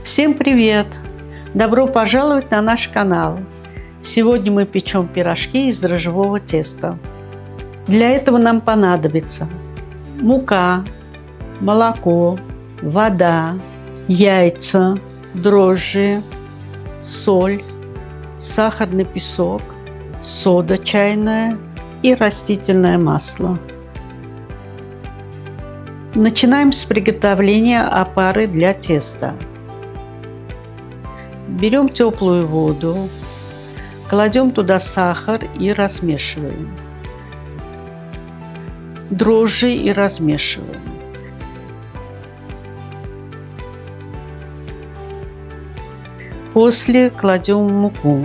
Всем привет! Добро пожаловать на наш канал! Сегодня мы печем пирожки из дрожжевого теста. Для этого нам понадобится мука, молоко, вода, яйца, дрожжи, соль, сахарный песок, сода чайная и растительное масло. Начинаем с приготовления опары для теста. Берем теплую воду, кладем туда сахар и размешиваем. Дрожжи и размешиваем. После кладем муку.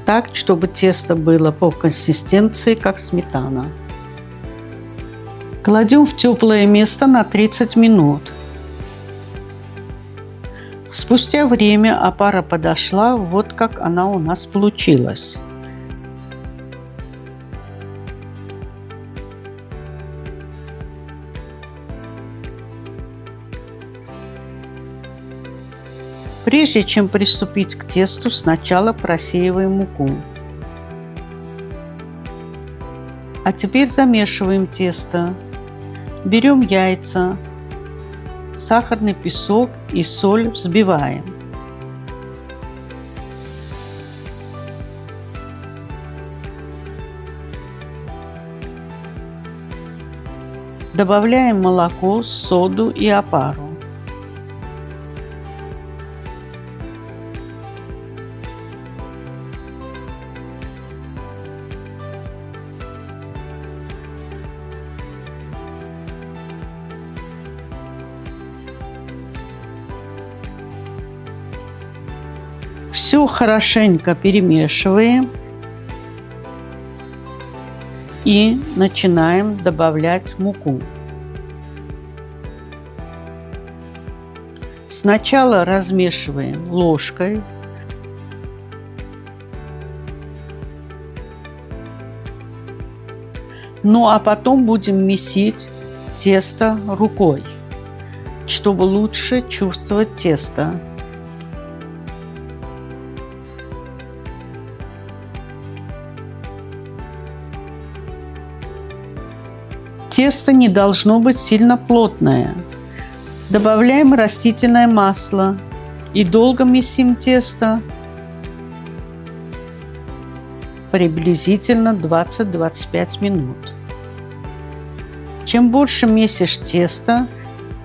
Так, чтобы тесто было по консистенции, как сметана. Кладем в теплое место на 30 минут. Спустя время опара подошла, вот как она у нас получилась. Прежде чем приступить к тесту, сначала просеиваем муку. А теперь замешиваем тесто. Берем яйца, сахарный песок и соль, взбиваем. Добавляем молоко, соду и опару. Все хорошенько перемешиваем и начинаем добавлять муку. Сначала размешиваем ложкой, ну а потом будем месить тесто рукой, чтобы лучше чувствовать тесто. Тесто не должно быть сильно плотное. Добавляем растительное масло и долго месим тесто, приблизительно 20-25 минут. Чем больше месишь тесто,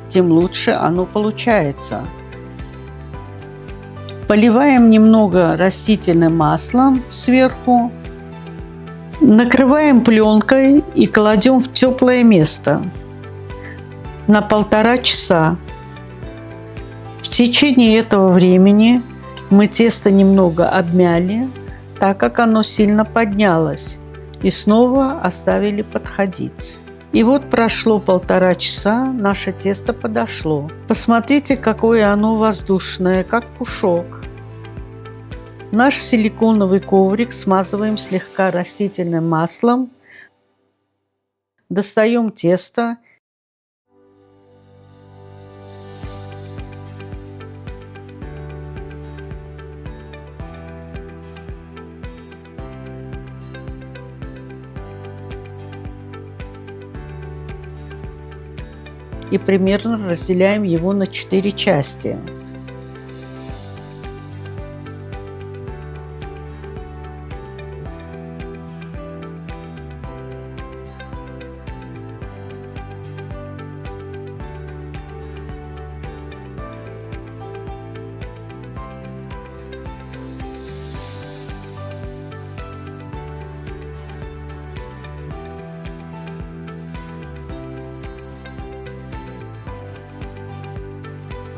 тем лучше оно получается. Поливаем немного растительным маслом сверху. Накрываем пленкой и кладем в теплое место на 1,5 часа. В течение этого времени мы тесто немного обмяли, так как оно сильно поднялось, и снова оставили подходить. И вот прошло 1,5 часа, наше тесто подошло. Посмотрите, какое оно воздушное, как пушок. Наш силиконовый коврик смазываем слегка растительным маслом. Достаем тесто. И примерно разделяем его на 4 части.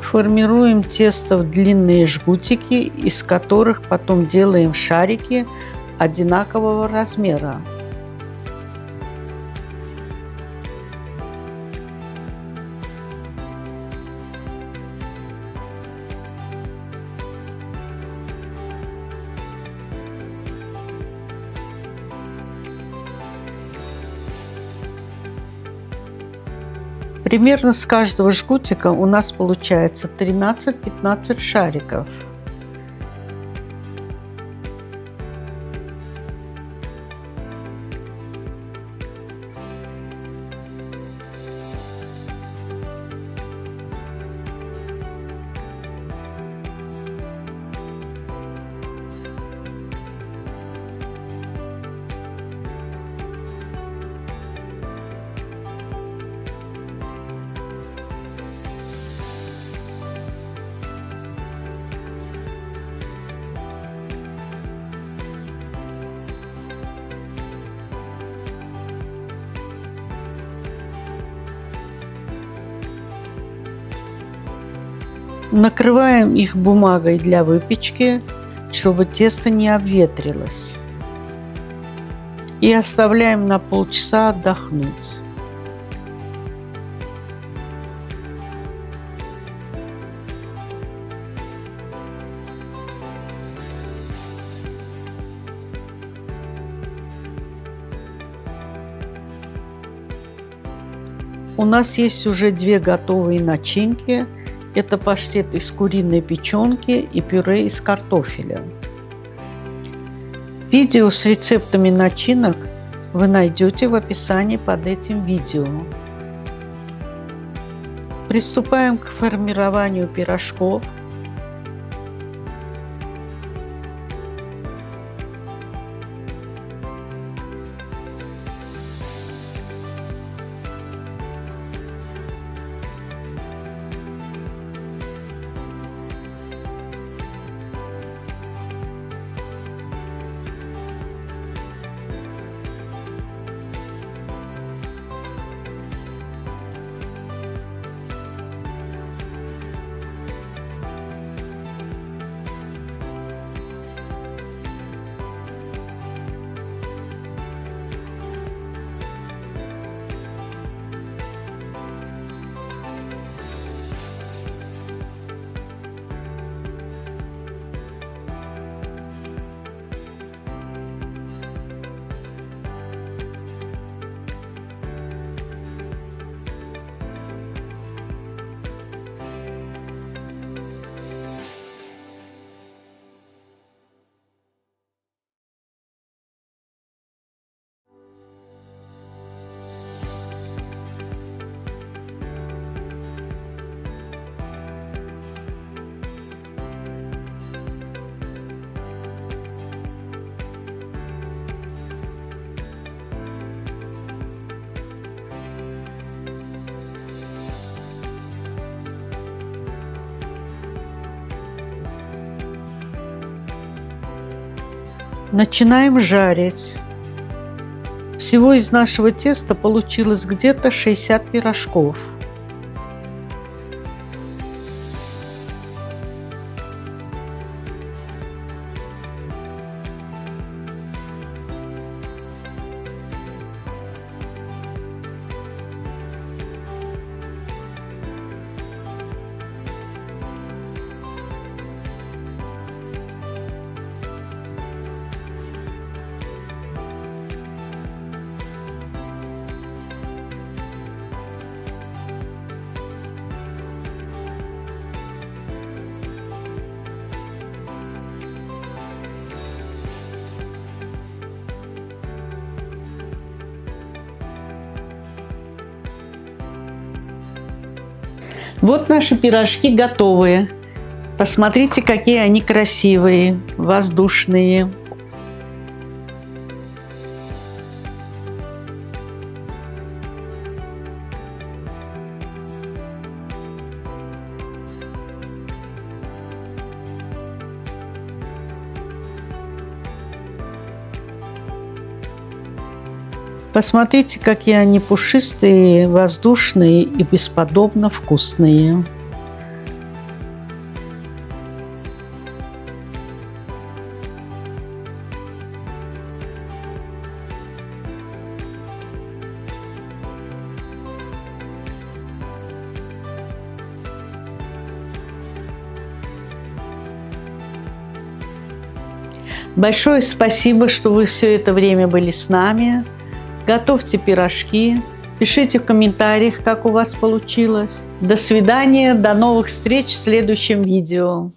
Формируем тесто в длинные жгутики, из которых потом делаем шарики одинакового размера. Примерно с каждого жгутика у нас получается 13-15 шариков. Накрываем их бумагой для выпечки, чтобы тесто не обветрилось. И оставляем на полчаса отдохнуть. У нас есть уже две готовые начинки. Это паштет из куриной печенки и пюре из картофеля. Видео с рецептами начинок вы найдете в описании под этим видео. Приступаем к формированию пирожков. Начинаем жарить. Всего из нашего теста получилось где-то 60 пирожков. Вот наши пирожки готовые. Посмотрите, какие они красивые, воздушные. Посмотрите, какие они пушистые, воздушные и бесподобно вкусные. Большое спасибо, что вы все это время были с нами. Готовьте пирожки, Пишите в комментариях, как у вас получилось. До свидания, до новых встреч в следующем видео.